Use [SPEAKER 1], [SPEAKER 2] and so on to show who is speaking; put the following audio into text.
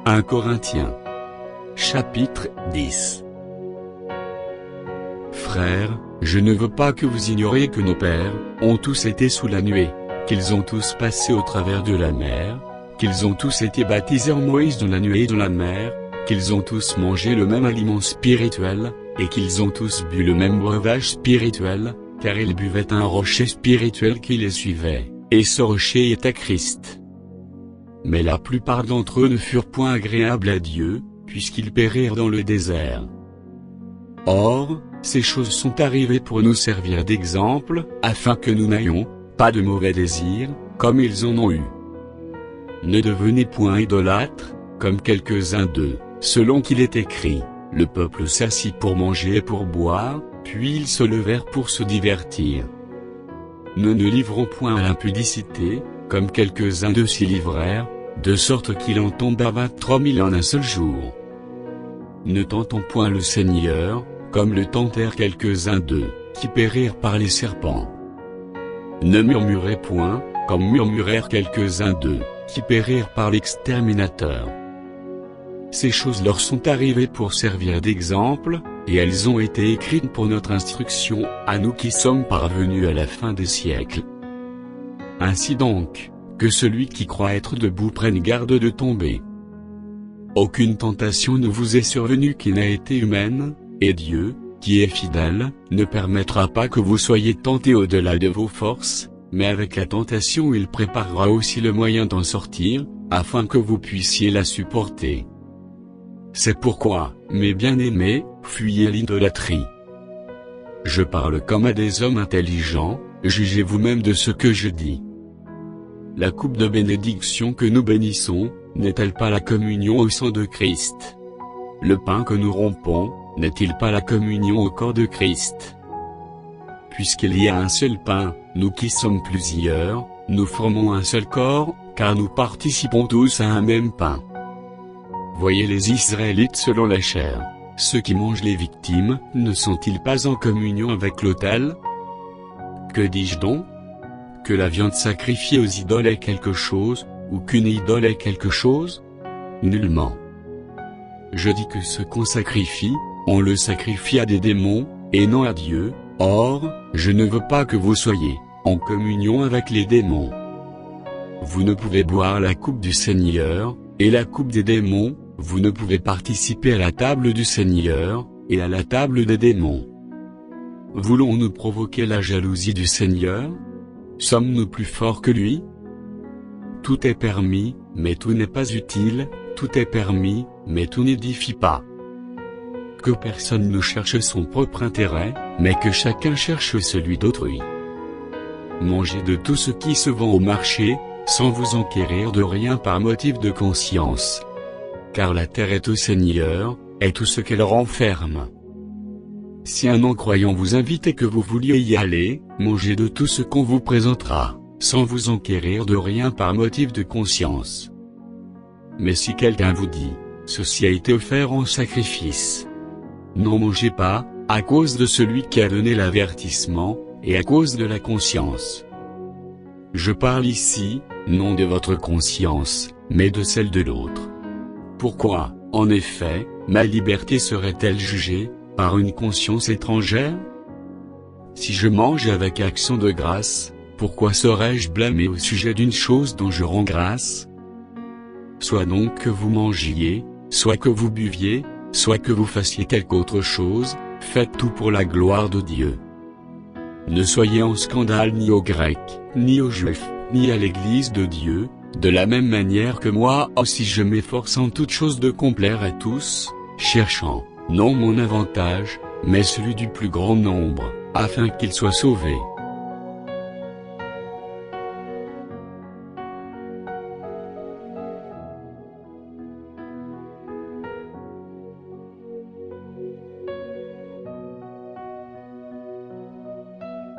[SPEAKER 1] 1 Corinthiens. Chapitre 10. Frères, je ne veux pas que vous ignoriez que nos pères ont tous été sous la nuée, qu'ils ont tous passé au travers de la mer, qu'ils ont tous été baptisés en Moïse dans la nuée et dans la mer, qu'ils ont tous mangé le même aliment spirituel, et qu'ils ont tous bu le même breuvage spirituel, car ils buvaient un rocher spirituel qui les suivait, et ce rocher était Christ. Mais la plupart d'entre eux ne furent point agréables à Dieu, puisqu'ils périrent dans le désert. Or, ces choses sont arrivées pour nous servir d'exemple, afin que nous n'ayons pas de mauvais désirs, comme ils en ont eu. Ne devenez point idolâtres, comme quelques-uns d'eux, selon qu'il est écrit, le peuple s'assit pour manger et pour boire, puis ils se levèrent pour se divertir. Ne nous livrons point à l'impudicité, comme quelques-uns d'eux s'y livrèrent, de sorte qu'il en tomba 23 000 en un seul jour. Ne tentons point le Seigneur, comme le tentèrent quelques-uns d'eux, qui périrent par les serpents. Ne murmurez point, comme murmurèrent quelques-uns d'eux, qui périrent par l'exterminateur. Ces choses leur sont arrivées pour servir d'exemple, et elles ont été écrites pour notre instruction, à nous qui sommes parvenus à la fin des siècles. Ainsi donc, que celui qui croit être debout prenne garde de tomber. Aucune tentation ne vous est survenue qui n'a été humaine, et Dieu, qui est fidèle, ne permettra pas que vous soyez tentés au-delà de vos forces, mais avec la tentation il préparera aussi le moyen d'en sortir, afin que vous puissiez la supporter. C'est pourquoi, mes bien-aimés, fuyez l'idolâtrie. Je parle comme à des hommes intelligents, jugez vous-même de ce que je dis. La coupe de bénédiction que nous bénissons, n'est-elle pas la communion au sang de Christ? Le pain que nous rompons, n'est-il pas la communion au corps de Christ? Puisqu'il y a un seul pain, nous qui sommes plusieurs, nous formons un seul corps, car nous participons tous à un même pain. Voyez les Israélites selon la chair. Ceux qui mangent les victimes, ne sont-ils pas en communion avec l'autel? Que dis-je donc? Que la viande sacrifiée aux idoles est quelque chose, ou qu'une idole est quelque chose? Nullement. Je dis que ce qu'on sacrifie, on le sacrifie à des démons, et non à Dieu. Or, je ne veux pas que vous soyez en communion avec les démons. Vous ne pouvez boire la coupe du Seigneur, et la coupe des démons, vous ne pouvez participer à la table du Seigneur, et à la table des démons. Voulons-nous provoquer la jalousie du Seigneur? Sommes-nous plus forts que lui? Tout est permis, mais tout n'est pas utile, tout est permis, mais tout n'édifie pas. Que personne ne cherche son propre intérêt, mais que chacun cherche celui d'autrui. Mangez de tout ce qui se vend au marché, sans vous enquérir de rien par motif de conscience. Car la terre est au Seigneur, et tout ce qu'elle renferme. Si un non-croyant vous invite et que vous vouliez y aller, mangez de tout ce qu'on vous présentera, sans vous enquérir de rien par motif de conscience. Mais si quelqu'un vous dit, ceci a été offert en sacrifice, n'en mangez pas, à cause de celui qui a donné l'avertissement, et à cause de la conscience. Je parle ici, non de votre conscience, mais de celle de l'autre. Pourquoi, en effet, ma liberté serait-elle jugée par une conscience étrangère? Si je mange avec action de grâce, pourquoi serais-je blâmé au sujet d'une chose dont je rends grâce? Soit donc que vous mangiez, soit que vous buviez, soit que vous fassiez quelque autre chose, faites tout pour la gloire de Dieu. Ne soyez en scandale ni aux Grecs, ni aux Juifs, ni à l'Église de Dieu, de la même manière que moi aussi je m'efforce en toutes choses de complaire à tous, cherchant, non mon avantage, mais celui du plus grand nombre, afin qu'ils soient sauvés.